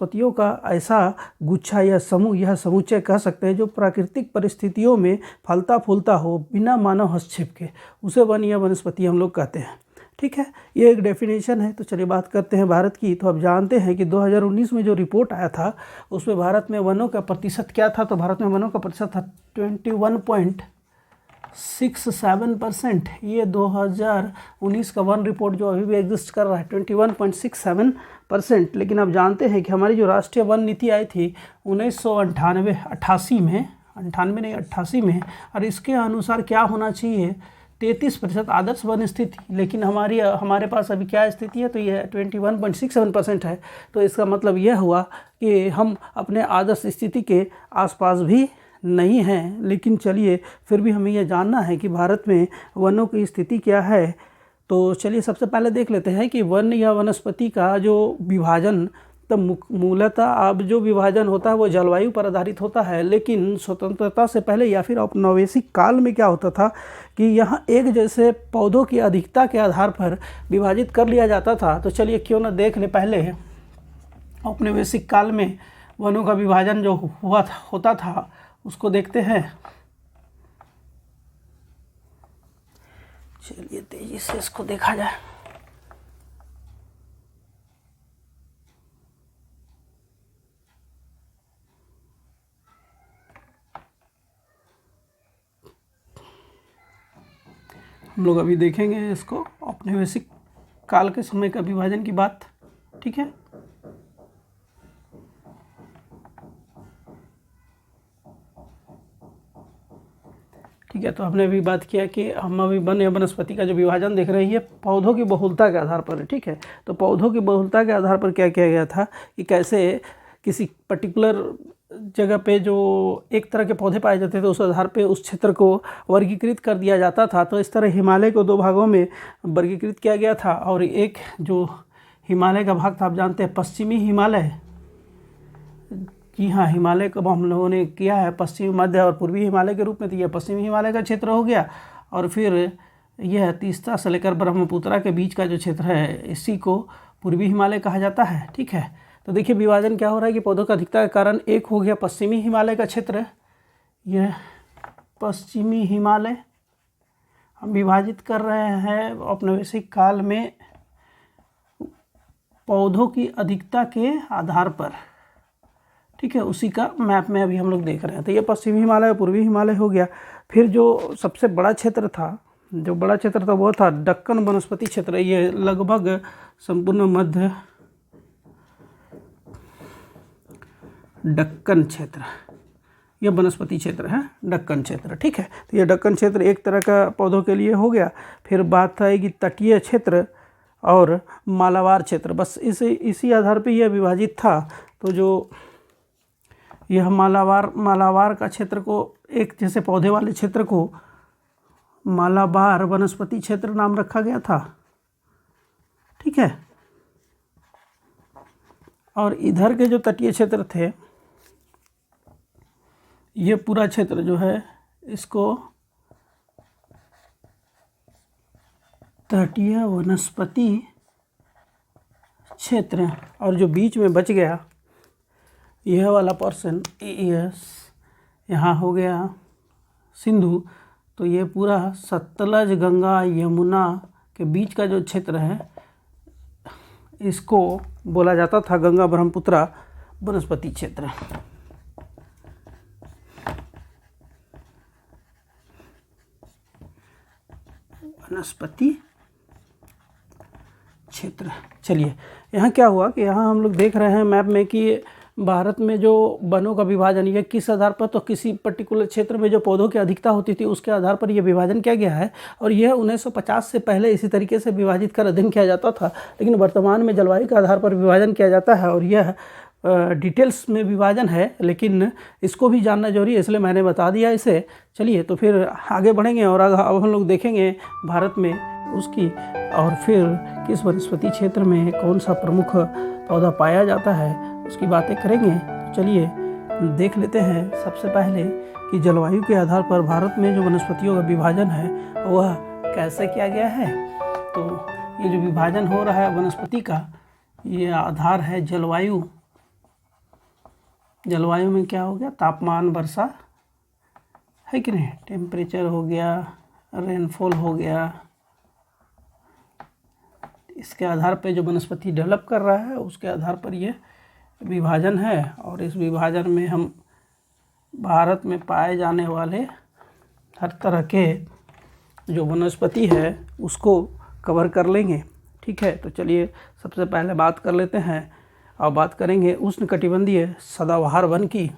वनस्पतियों का ऐसा गुच्छा या समूह, यह समुच्चय कह सकते हैं जो प्राकृतिक परिस्थितियों में फलता फूलता हो बिना मानव हस्तक्षेप के, उसे वन या वनस्पति हम लोग कहते हैं। ठीक है, ये एक डेफिनेशन है। तो चलिए बात करते हैं भारत की। तो अब जानते हैं कि 2019 में जो रिपोर्ट आया था उसमें भारत में वनों का प्रतिशत क्या था। तो भारत में वनों का प्रतिशत था 21.67%। ये 2019 का वन रिपोर्ट जो अभी भी एग्जिस्ट कर रहा है 21.67%। लेकिन अब जानते हैं कि हमारी जो राष्ट्रीय वन नीति आई थी 1988 में, और इसके अनुसार क्या होना चाहिए 33% आदर्श वन स्थिति। लेकिन हमारे पास अभी क्या स्थिति है, तो यह 21.67% है। तो इसका मतलब यह हुआ कि हम अपने आदर्श स्थिति के आसपास भी नहीं हैं। लेकिन चलिए फिर भी हमें यह जानना है कि भारत में वनों की स्थिति क्या है। तो चलिए सबसे पहले देख लेते हैं कि वन या वनस्पति का जो विभाजन, तो मूलतः अब जो विभाजन होता है वो जलवायु पर आधारित होता है। लेकिन स्वतंत्रता से पहले या फिर औपनिवेशिक काल में क्या होता था कि यहाँ एक जैसे पौधों की अधिकता के आधार पर विभाजित कर लिया जाता था। तो चलिए क्यों ना देख ले पहले औपनिवेशिक काल में वनों का विभाजन जो होता था उसको देखते हैं। चलिए तेजी से इसको देखा जाए। हम लोग अभी देखेंगे इसको औपनिवेशिक काल के समय का विभाजन की बात। ठीक है, ठीक है। तो हमने अभी बात किया कि हम अभी वन या वनस्पति का जो विभाजन देख रहे हैं पौधों की बहुलता के आधार पर है। ठीक है, तो पौधों की बहुलता के आधार पर क्या किया गया था कि कैसे किसी पर्टिकुलर जगह पे जो एक तरह के पौधे पाए जाते थे उस आधार पे उस क्षेत्र को वर्गीकृत कर दिया जाता था। तो इस तरह हिमालय को दो भागों में वर्गीकृत किया गया था। और एक जो हिमालय का भाग था, आप जानते हैं पश्चिमी हिमालय, जी हाँ, हिमालय को हम लोगों ने किया है पश्चिमी, मध्य और पूर्वी हिमालय के रूप में। तो यह पश्चिमी हिमालय का क्षेत्र हो गया। और फिर यह तीस्ता से लेकर ब्रह्मपुत्रा के बीच का जो क्षेत्र है इसी को पूर्वी हिमालय कहा जाता है। ठीक है, तो देखिए विभाजन क्या हो रहा है कि पौधों का अधिकता के कारण एक हो गया पश्चिमी हिमालय का क्षेत्र, यह पश्चिमी हिमालय हम विभाजित कर रहे हैं औपनिवेशिक काल में पौधों की अधिकता के आधार पर। ठीक है, उसी का मैप में अभी हम लोग देख रहे हैं। तो ये पश्चिमी हिमालय और पूर्वी हिमालय हो गया। फिर जो सबसे बड़ा क्षेत्र था, वो था दक्कन वनस्पति क्षेत्र। ये लगभग संपूर्ण मध्य दक्कन क्षेत्र, यह वनस्पति क्षेत्र है, दक्कन क्षेत्र। ठीक है, तो ये दक्कन क्षेत्र एक तरह का पौधों के लिए हो गया। फिर बात आएगी तटीय क्षेत्र और मालाबार क्षेत्र। बस इसी आधार पे यह विभाजित था। तो जो यह मालाबार का क्षेत्र को, एक जैसे पौधे वाले क्षेत्र को मालाबार वनस्पति क्षेत्र नाम रखा गया था। ठीक है, और इधर के जो तटीय क्षेत्र थे, ये पूरा क्षेत्र जो है इसको तटीय वनस्पति क्षेत्र, और जो बीच में बच गया यह वाला पोर्शन यहाँ हो गया सिंधु। तो ये पूरा सतलज गंगा यमुना के बीच का जो क्षेत्र है इसको बोला जाता था गंगा ब्रह्मपुत्रा वनस्पति क्षेत्र। वनस्पति क्षेत्र। चलिए यहाँ क्या हुआ कि यहाँ हम लोग देख रहे हैं मैप में कि भारत में जो वनों का विभाजन ये किस आधार पर, तो किसी पर्टिकुलर क्षेत्र में जो पौधों की अधिकता होती थी उसके आधार पर यह विभाजन किया गया है। और यह 1950 से पहले इसी तरीके से विभाजित कर अध्ययन किया जाता था। लेकिन वर्तमान में जलवायु के आधार पर विभाजन किया जाता है और यह डिटेल्स में विभाजन है, लेकिन इसको भी जानना जरूरी है, इसलिए मैंने बता दिया इसे। चलिए तो फिर आगे बढ़ेंगे और अब हम लोग देखेंगे भारत में उसकी, और फिर किस वनस्पति क्षेत्र में कौन सा प्रमुख पौधा पाया जाता है उसकी बातें करेंगे। तो चलिए देख लेते हैं सबसे पहले कि जलवायु के आधार पर भारत में जो वनस्पतियों का विभाजन है वह कैसे किया गया है। तो ये जो विभाजन हो रहा है वनस्पति का, ये आधार है जलवायु जलवायु में क्या हो गया, तापमान, वर्षा, है कि नहीं, टेम्परेचर हो गया, रेनफॉल हो गया। इसके आधार पे जो वनस्पति डेवलप कर रहा है उसके आधार पर ये विभाजन है। और इस विभाजन में हम भारत में पाए जाने वाले हर तरह के जो वनस्पति है उसको कवर कर लेंगे। ठीक है, तो चलिए सबसे पहले बात कर लेते हैं और बात करेंगे उष्णकटिबंधीय सदाबहार वन की।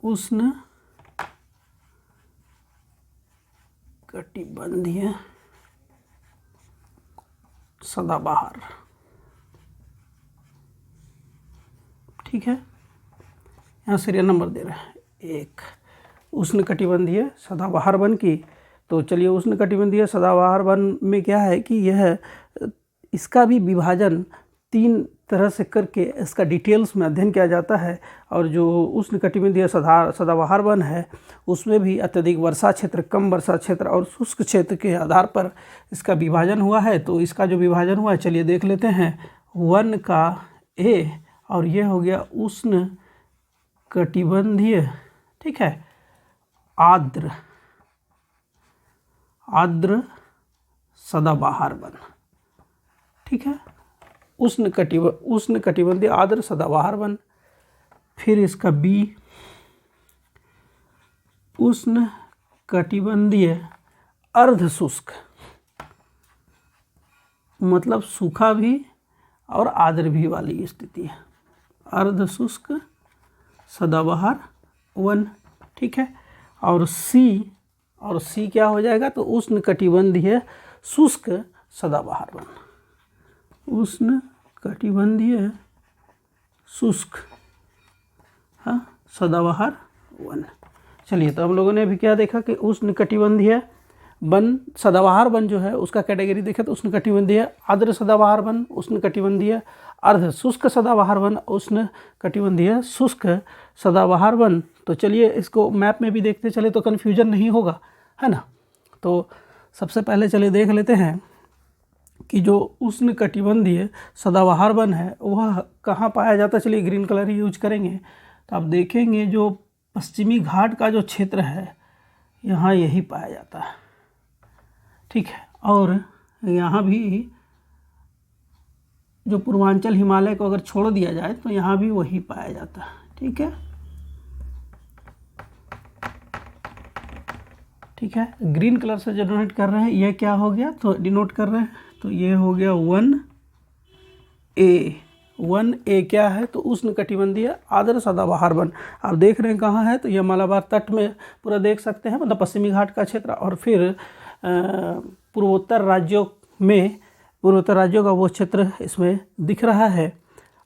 उष्णकटिबंधीय सदाबहार, ठीक है, यहाँ सीरियल नंबर दे रहा है 1, उष्णकटिबंधीय सदाबहार वन की। तो चलिए उष्णकटिबंधीय सदाबहार वन में क्या है कि यह इसका भी विभाजन 3 तरह से करके इसका डिटेल्स में अध्ययन किया जाता है। और जो उष्णकटिबंधीय सदाबहार वन है उसमें भी अत्यधिक वर्षा क्षेत्र, कम वर्षा क्षेत्र और शुष्क क्षेत्र के आधार पर इसका विभाजन हुआ है। तो इसका जो विभाजन हुआ है चलिए देख लेते हैं। वन का ए, और ये हो गया उष्णकटिबंधीय, ठीक है, आर्द्र सदाबहार वन, ठीक है, उष्णकटिबंधीय आर्द्र सदाबहार वन। फिर इसका बी, उष्णकटिबंधीय अर्ध शुष्क, मतलब सूखा भी और आर्द्र भी वाली स्थिति है, अर्ध शुष्क सदाबहार वन, ठीक है। और सी क्या हो जाएगा, तो उष्णकटिबंधीय शुष्क सदाबहार वन, उष्णकटिबंधीय शुष्क, हाँ, सदाबहार वन। चलिए, तो हम लोगों ने अभी क्या देखा कि उष्णकटिबंधीय वन, सदाबहार वन जो है उसका कैटेगरी देखे तो उष्णकटिबंधीय आर्द्र सदाबहार वन, उष्णकटिबंधीय अर्ध शुष्क सदाबहार वन, उष्णकटिबंधीय शुष्क सदाबहार वन। तो चलिए इसको मैप में भी देखते चले तो कन्फ्यूजन नहीं होगा, है ना। तो सबसे पहले चलिए देख लेते हैं कि जो उष्णकटिबंधीय सदाबहार वन है वह कहाँ पाया जाता है। चलिए ग्रीन कलर ही यूज करेंगे। तो आप देखेंगे जो पश्चिमी घाट का जो क्षेत्र है यहाँ यही पाया जाता है, ठीक है। और यहाँ भी जो पूर्वांचल हिमालय को अगर छोड़ दिया जाए तो यहाँ भी वही पाया जाता है, ठीक है, ठीक है। ग्रीन कलर से जो डिनोट कर रहे हैं ये क्या हो गया, तो डिनोट कर रहे हैं, तो ये हो गया 1A क्या है, तो उष्णकटिबंधीय आर्द्र सदाबहार वन। आप देख रहे हैं कहाँ है, तो ये मालाबार तट में पूरा देख सकते हैं, मतलब पश्चिमी घाट का क्षेत्र। और फिर पूर्वोत्तर राज्यों का वो क्षेत्र इसमें दिख रहा है।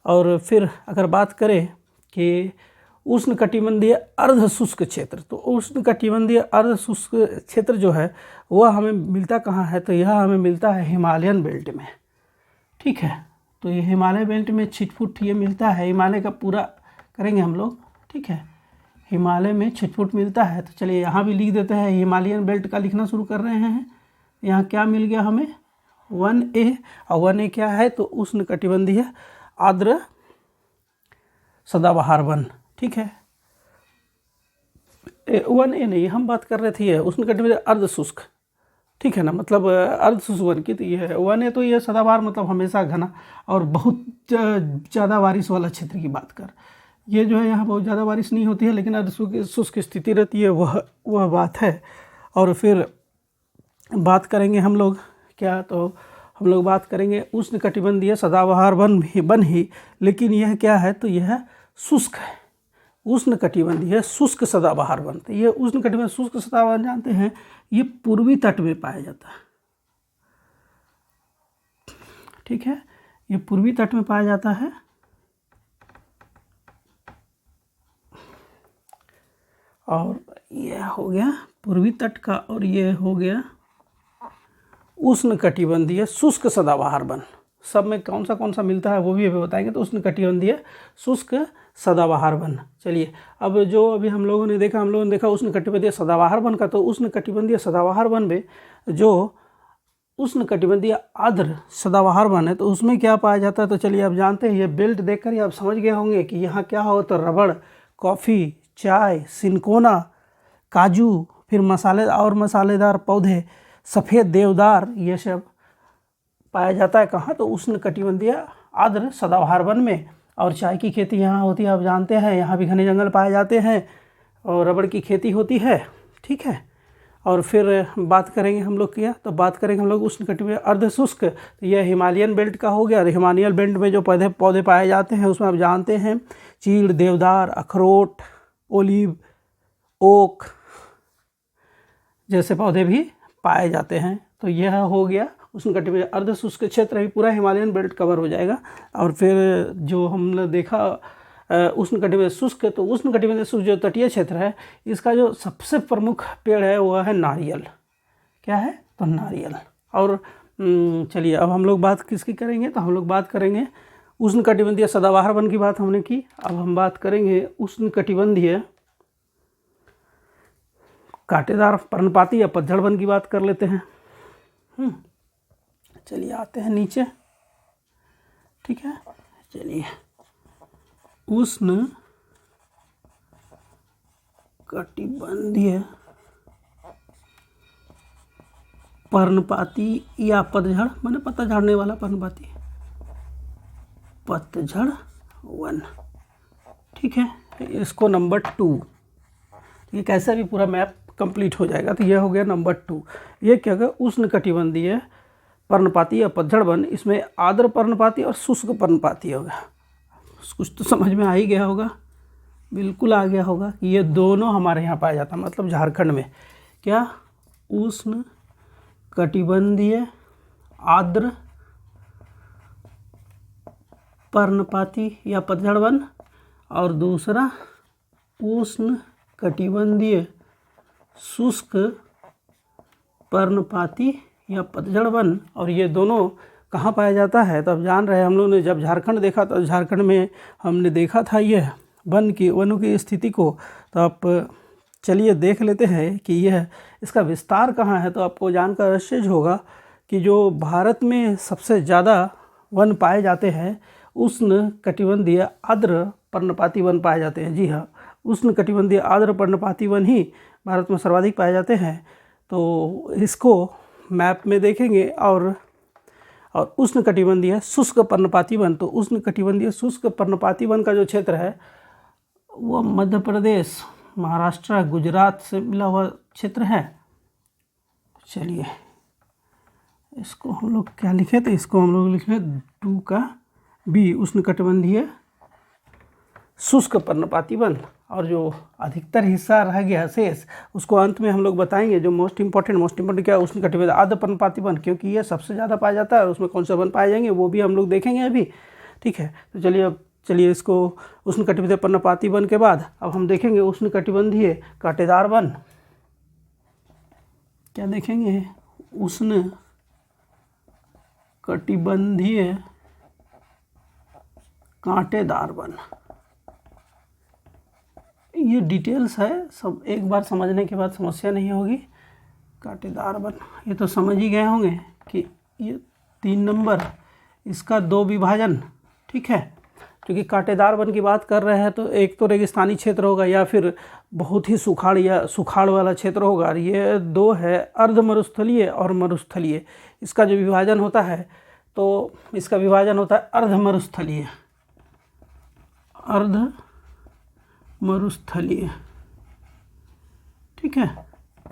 और फिर अगर बात करें कि उष्णकटिबंधीय अर्ध शुष्क क्षेत्र, तो उष्णकटिबंधीय अर्ध शुष्क क्षेत्र जो है वह हमें मिलता कहाँ है, तो यह हमें मिलता है हिमालयन बेल्ट में, ठीक है। तो ये हिमालय बेल्ट में छिटपुट ये मिलता है, हिमालय का पूरा करेंगे हम लोग, ठीक है, हिमालय में छिटपुट मिलता है। तो चलिए यहाँ भी लिख देते हैं, हिमालयन बेल्ट का लिखना शुरू कर रहे हैं। यहाँ क्या मिल गया हमें, 1A, और 1A क्या है, तो उष्णकटिबंधीय आर्द्र सदाबहार वन, ठीक है। 1A नहीं, हम बात कर रहे थे उष्णकटिबंधीय अर्ध शुष्क, ठीक है ना, मतलब अर्ध शुष्क वन की। तो ये है 1A, तो ये सदाबहार मतलब हमेशा घना और बहुत ज़्यादा बारिश वाला क्षेत्र की बात कर। ये जो है यहाँ बहुत ज़्यादा बारिश नहीं होती है लेकिन अर्ध शुष्क स्थिति रहती है, वह बात है। और फिर बात करेंगे हम लोग क्या, तो हम लोग बात करेंगे उष्णकटिबंधीय सदाबहार वन ही, लेकिन यह क्या है, तो यह शुष्क है, उष्णकटिबंधीय शुष्क सदाबहार वन। तो ये उष्णकटिबंधीय शुष्क सदाबहार जानते हैं, ये पूर्वी तट में पाया जाता है, ठीक है, ये पूर्वी तट में पाया जाता है। और यह हो गया पूर्वी तट का, और ये हो गया उष्णकटिबंधीय शुष्क सदाबहार वन। सब में कौन सा मिलता है वो भी अभी बताएंगे। तो उष्णकटिबंधीय शुष्क सदाबहार वन। चलिए अब जो अभी हम लोगों ने देखा उष्णकटिबंधीय सदाबहार वन का। तो उष्णकटिबंधीय सदाबहार वन में जो उष्णकटिबंधीय आर्द्र सदाबहार वन है। तो उसमें क्या पाया जाता है, तो चलिए आप जानते हैं, ये बेल्ट देखकर ही आप समझ गए होंगे कि यहाँ क्या हो, तो रबड़, कॉफ़ी, चाय, सिनकोना, काजू, फिर मसालेदार पौधे, सफ़ेद देवदार, ये सब पाया जाता है। कहाँ, तो उष्णकटिबंधीय आर्द्र सदाबहार वन में। और चाय की खेती यहाँ होती है, आप जानते हैं, यहाँ भी घने जंगल पाए जाते हैं और रबड़ की खेती होती है, ठीक है। और फिर बात करेंगे हम लोग क्या, तो बात करेंगे हम लोग उष्णकटिबंधीय अर्ध शुष्क, तो यह हिमालयन बेल्ट का हो गया। और हिमालयन बेल्ट में जो पौधे पाए जाते हैं उसमें आप जानते हैं चीड़, देवदार, अखरोट, ओलिव, ओक जैसे पौधे भी पाए जाते हैं। तो यह हो गया उष्णकटिबंधीय अर्ध शुष्क क्षेत्र, भी पूरा हिमालयन बेल्ट कवर हो जाएगा। और फिर जो हमने देखा उष्णकटिबंधीय शुष्क, तो उष्णकटिबंधीय शुष्क जो तटीय क्षेत्र है, इसका जो सबसे प्रमुख पेड़ है वह है नारियल। क्या है, तो नारियल। और चलिए अब हम लोग बात किसकी करेंगे, तो हम लोग बात करेंगे उष्णकटिबंधीय सदाबहार वन की बात हमने की। अब हम बात करेंगे उष्णकटिबंधीय कांटेदार पर्णपाती या पतझड़ वन की बात कर लेते हैं। चलिए आते हैं नीचे, ठीक है। चलिए उष्णकटिबंधीय पर्णपाती या पतझड़, मैंने पत्ता झाड़ने वाला पर्णपाती, पतझड़ वन, ठीक है। इसको नंबर 2, ये कैसे भी पूरा मैप कंप्लीट हो जाएगा। तो यह हो गया नंबर 2। ये क्या होगा, उष्णकटिबंधीय पर्णपाती या पतझड़ वन। इसमें आर्द्र पर्णपाती और शुष्क पर्णपाती होगा। कुछ तो समझ में आ ही गया होगा, बिल्कुल आ गया होगा कि ये दोनों हमारे यहाँ पाया जाता है, मतलब झारखंड में। क्या, उष्णकटिबंधीय आर्द्र पर्णपाती या पतझड़ वन, और दूसरा उष्णकटिबंधीय शुष्क पर्णपाती या पतझड़ वन। और ये दोनों कहाँ पाया जाता है, तो अब जान रहे हैं हम लोग ने जब झारखंड देखा, तो झारखंड में हमने देखा था यह वनों की स्थिति को। तो आप चलिए देख लेते हैं कि यह इसका विस्तार कहाँ है। तो आपको जानकर आश्चर्य होगा कि जो भारत में सबसे ज़्यादा वन पाए जाते हैं, उष्णकटिबंधीय आर्द्र पर्णपाती वन पाए जाते हैं। जी हाँ, उष्णकटिबंधीय आर्द्र पर्णपाती वन ही भारत में सर्वाधिक पाए जाते हैं। तो इसको मैप में देखेंगे। और उष्णकटिबंधीय शुष्क पर्णपाती वन, तो उष्णकटिबंधीय शुष्क पर्णपाती वन का जो क्षेत्र है वह मध्य प्रदेश, महाराष्ट्र, गुजरात से मिला हुआ क्षेत्र है। चलिए इसको हम लोग क्या लिखे, तो इसको हम लोग लिखे 2 का B, उष्णकटिबंधीय शुष्क पर्णपाती वन। और जो अधिकतर हिस्सा रह गया शेष, उसको अंत में हम लोग बताएंगे। जो मोस्ट इंपॉर्टेंट क्या है, उष्णकटिबंधीय आर्द्र पर्णपाती वन, क्योंकि ये सबसे ज़्यादा पाया जाता है। और उसमें कौन से वन पाए जाएंगे वो भी हम लोग देखेंगे अभी, ठीक है। तो चलिए इसको उष्णकटिबंधीय पर्णपाती वन के बाद अब हम देखेंगे उष्णकटिबंधीय कांटेदार वन। क्या देखेंगे, उष्णकटिबंधीय कांटेदार वन। ये डिटेल्स है, सब एक बार समझने के बाद समस्या नहीं होगी। कांटेदार वन ये तो समझ ही गए होंगे कि ये 3 नंबर, इसका 2 विभाजन, ठीक है। क्योंकि कांटेदार वन की बात कर रहे हैं तो एक तो रेगिस्तानी क्षेत्र होगा या फिर बहुत ही सुखाड़ वाला क्षेत्र होगा। ये 2 है, अर्ध मरुस्थलीय और मरुस्थलीय। इसका जो विभाजन होता है, तो इसका विभाजन होता है अर्ध मरुस्थलीय, ठीक है।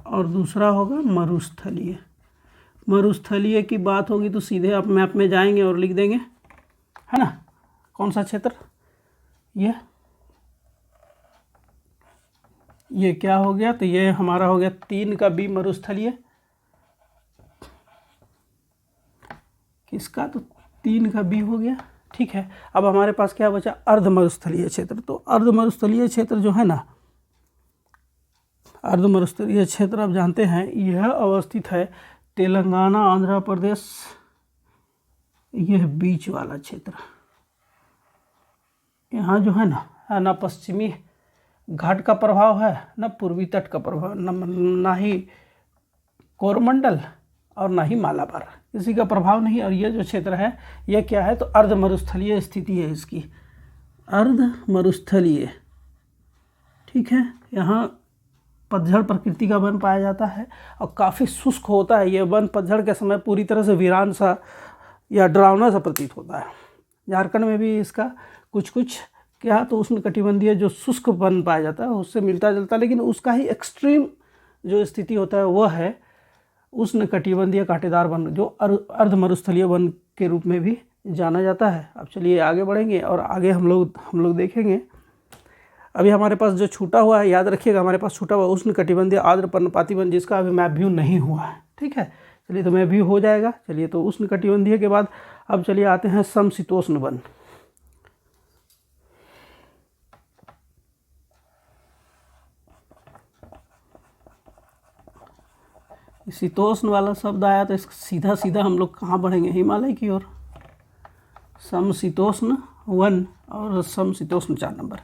और दूसरा होगा मरुस्थलीय की बात होगी तो सीधे आप मैप में जाएंगे और लिख देंगे, है ना। कौन सा क्षेत्र, ये क्या हो गया, तो ये हमारा हो गया 3 का B, मरुस्थलीय। किसका, तो 3 का B हो गया, ठीक है। अब हमारे पास क्या बचा, अर्ध मरुस्थलीय क्षेत्र। तो अर्ध मरुस्थलीय क्षेत्र जो है ना, अर्ध मरुस्थलीय क्षेत्र आप जानते हैं यह अवस्थित है तेलंगाना, आंध्र प्रदेश, यह बीच वाला क्षेत्र। यहाँ जो है ना पश्चिमी घाट का प्रभाव है, ना पूर्वी तट का प्रभाव, ना ही कोरमंडल और ना ही मालाबार, किसी का प्रभाव नहीं। और ये जो क्षेत्र है ये क्या है, तो अर्ध मरुस्थलीय स्थिति है इसकी, अर्ध मरुस्थलीय, ठीक है। यहाँ पतझड़ प्रकृति का वन पाया जाता है और काफ़ी शुष्क होता है ये वन। पतझड़ के समय पूरी तरह से वीरान सा या डरावना सा प्रतीत होता है। झारखंड में भी इसका कुछ कुछ क्या तो उष्णकटिबंधीय जो शुष्क वन पाया जाता है उससे मिलता जुलता, लेकिन उसका ही एक्सट्रीम जो स्थिति होता है वह है उष्णकटिबंधीय कांटेदार वन, जो अर्ध मरुस्थलीय वन के रूप में भी जाना जाता है। अब चलिए आगे बढ़ेंगे और आगे हम लोग देखेंगे। अभी हमारे पास जो छूटा हुआ है, याद रखिएगा हमारे पास छूटा हुआ उष्णकटिबंधीय आर्द्र पर्णपाती वन, जिसका अभी मैप व्यू नहीं हुआ है, ठीक है। चलिए तो मैप व्यू हो जाएगा। चलिए तो उष्णकटिबंधीय के बाद अब चलिए आते हैं समशीतोष्ण वन। शीतोष्ण वाला शब्द आया तो सीधा सीधा हम लोग कहाँ बढ़ेंगे, हिमालय की ओर। समशीतोष्ण वन और समशीतोष्ण 4 नंबर।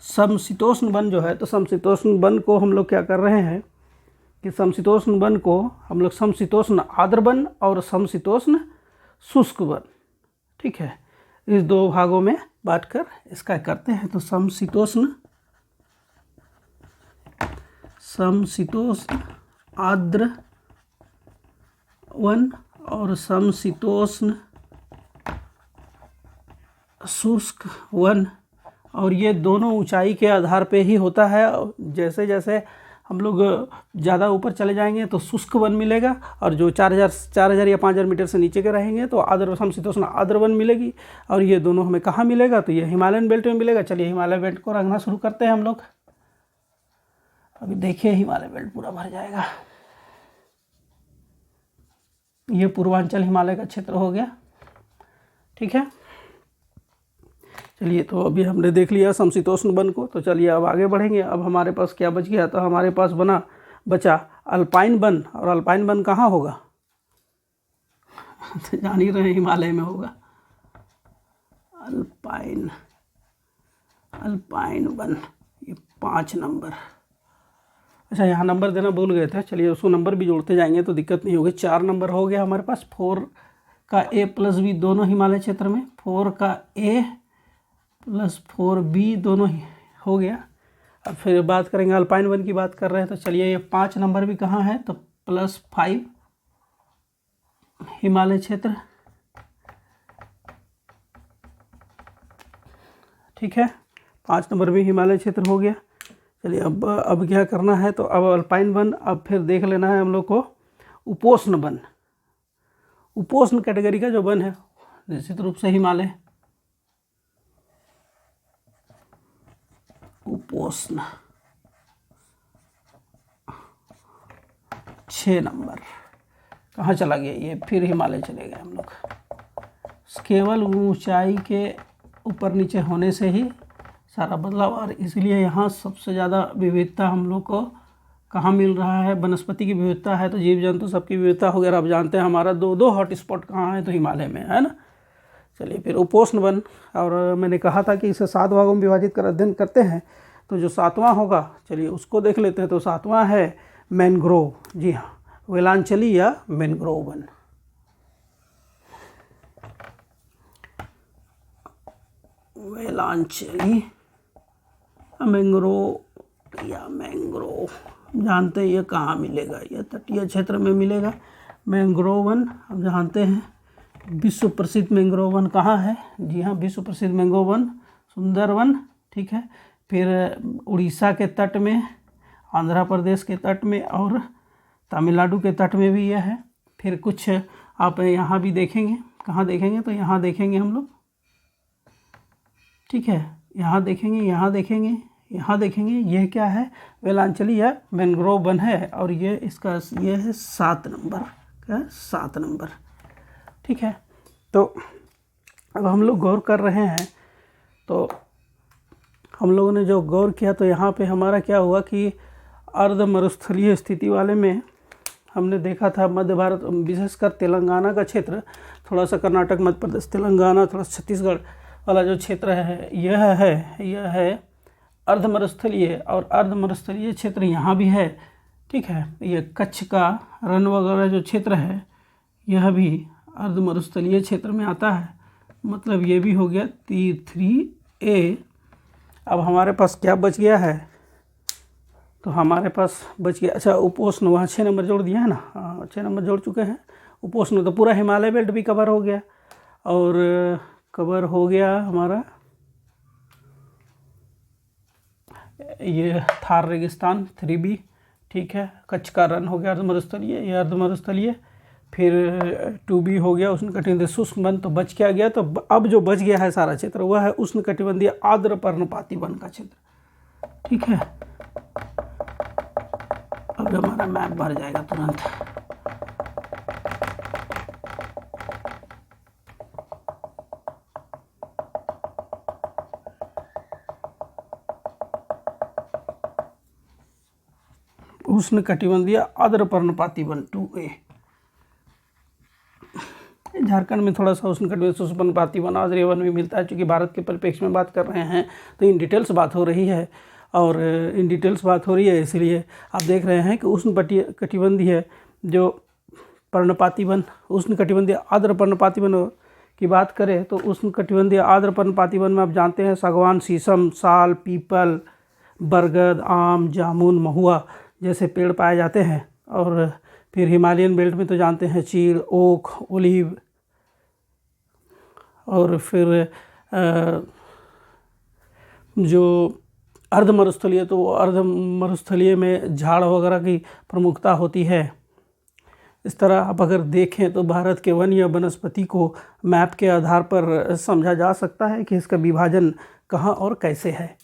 समशीतोष्ण वन जो है, तो समशीतोष्ण वन को हम लोग क्या कर रहे हैं कि समशीतोष्ण वन को हम लोग समशीतोष्ण आर्द्र वन और समशीतोष्ण शुष्क वन, ठीक है, इस 2 भागों में बांटकर इसका करते हैं। तो समशीतोष्ण आर्द्र वन और समशीतोष्ण शुष्क वन, और ये दोनों ऊंचाई के आधार पे ही होता है। जैसे जैसे हम लोग ज़्यादा ऊपर चले जाएंगे तो शुष्क वन मिलेगा, और जो 4000 या 5000 मीटर से नीचे के रहेंगे तो आर्द्र समशीतोष्ण आर्द्र वन मिलेगी। और ये दोनों हमें कहाँ मिलेगा, तो ये हिमालयन बेल्ट में मिलेगा। चलिए हिमालय बेल्ट को रंगना शुरू करते हैं हम लोग। अभी देखिए हिमालय बेल्ट पूरा भर जाएगा। ये पूर्वांचल हिमालय का क्षेत्र हो गया, ठीक है। चलिए तो अभी हमने देख लिया समशीतोष्ण वन को, तो चलिए अब आगे बढ़ेंगे। अब हमारे पास क्या बच गया, तो हमारे पास बचा अल्पाइन वन। और अल्पाइन वन कहाँ होगा तो जान ही रहे हिमालय में होगा। अल्पाइन वन, ये 5 नंबर। अच्छा यहाँ नंबर देना भूल गए थे, चलिए उसको नंबर भी जोड़ते जाएंगे तो दिक्कत नहीं होगी। 4 नंबर हो गया हमारे पास। 4 का A प्लस B दोनों हिमालय क्षेत्र में, 4 का A प्लस 4B दोनों ही हो गया। अब फिर बात करेंगे अल्पाइन वन की बात कर रहे हैं, तो चलिए ये 5 नंबर भी कहाँ है, तो +5 हिमालय क्षेत्र, ठीक है। 5 नंबर भी हिमालय क्षेत्र हो गया। चलिए अब क्या करना है, तो अब अल्पाइन वन, अब फिर देख लेना है हम लोग को उपोष्ण वन। उपोष्ण कैटेगरी का जो वन है निश्चित रूप से हिमालय। उपोष्ण 6 नंबर कहाँ चला गया, ये फिर हिमालय चले गए हम लोग। केवल ऊंचाई के ऊपर नीचे होने से ही सारा बदलाव, और इसलिए यहाँ सबसे ज़्यादा विविधता हम लोग को कहाँ मिल रहा है, वनस्पति की विविधता है, तो जीव जंतु सबकी विविधता वगैरह। आप जानते हैं हमारा 2 हॉट स्पॉट कहाँ है, तो हिमालय में है ना। चलिए फिर उपोष्ण वन, और मैंने कहा था कि इसे 7 भागों में विभाजित कर अध्ययन करते हैं, तो जो 7वां होगा चलिए उसको देख लेते हैं। तो 7वां है मैनग्रोव, जी हाँ, वेलांचली या मैनग्रोव वन। वेलांचली मैंग्रोव या मैंग्रोव, जानते हैं ये कहाँ मिलेगा, ये तटीय क्षेत्र में मिलेगा मैंग्रोव वन। हम जानते हैं विश्व प्रसिद्ध मैंग्रोव वन कहाँ है, जी हाँ, विश्व प्रसिद्ध मैंग्रोव वन सुंदरवन, ठीक है। फिर उड़ीसा के तट में, आंध्र प्रदेश के तट में और तमिलनाडु के तट में भी यह है। फिर कुछ आप यहाँ भी देखेंगे, कहाँ देखेंगे, तो यहाँ देखेंगे हम लोग, ठीक है। यहाँ देखेंगे, यहाँ देखेंगे, यहाँ देखेंगे, यह क्या है, वेलांचली या मैंग्रोव वन है। और ये इसका ये है 7 नंबर का, 7 नंबर, ठीक है। तो अब हम लोग गौर कर रहे हैं, तो हम लोगों ने जो गौर किया, तो यहाँ पे हमारा क्या हुआ कि अर्ध मरुस्थलीय स्थिति वाले में हमने देखा था मध्य भारत, विशेषकर तेलंगाना का क्षेत्र, थोड़ा सा कर्नाटक, मध्य प्रदेश, तेलंगाना, थोड़ा छत्तीसगढ़ वाला जो क्षेत्र है, यह है अर्ध मरुस्थलीय। और अर्ध मरुस्थलीय क्षेत्र यहाँ भी है, ठीक है। ये कच्छ का रण वगैरह जो क्षेत्र है, यह भी अर्ध मरुस्थलीय क्षेत्र में आता है, मतलब ये भी हो गया T3A। अब हमारे पास क्या बच गया है, तो हमारे पास बच गया, अच्छा उपोष्ण, वहाँ 6 नंबर जोड़ दिया है ना, हाँ 6 नंबर जोड़ चुके हैं। उपोष्ण तो पूरा हिमालय बेल्ट भी कवर हो गया, और कवर हो गया हमारा ये थार रेगिस्तान 3B, ठीक है। कच्छ का रण हो गया अर्ध मरुस्थलीय, ये अर्ध मरुस्थलीय। फिर 2B हो गया उष्णकटिबंधीय शुष्क वन। तो बच क्या गया, तो अब जो बच गया है सारा क्षेत्र वह है उष्णकटिबंधीय आर्द्र पर्णपाती वन का क्षेत्र, ठीक है। अब हमारा मैप भर जाएगा तुरंत। उष्णकटिबंधीय आर्द्र पर्णपाती वन 2A। झारखंड में थोड़ा सा उष्णकटिबंधीय शुष्क पर्णपाती वन, आर्द्रीय वन भी मिलता है। चूँकि भारत के परिप्रेक्ष्य में बात कर रहे हैं तो इन डिटेल्स बात हो रही है, और इन डिटेल्स बात हो रही है, इसलिए आप देख रहे हैं कि उष्णकटिबंधीय जो पर्णपाती वन, उष्णकटिबंधीय आर्द्र पर्णपाती वन की बात करें तो उष्णकटिबंधीय आर्द्र पर्णपाती वन में आप जानते हैं सागवान, शीशम, साल, पीपल, बरगद, आम, जामुन, महुआ जैसे पेड़ पाए जाते हैं। और फिर हिमालयन बेल्ट में तो जानते हैं चीड़, ओक, ओलिव, और फिर जो अर्ध मरुस्थलीय, तो अर्ध मरुस्थलीय में झाड़ वगैरह की प्रमुखता होती है। इस तरह आप अगर देखें तो भारत के वन या वनस्पति को मैप के आधार पर समझा जा सकता है कि इसका विभाजन कहाँ और कैसे है।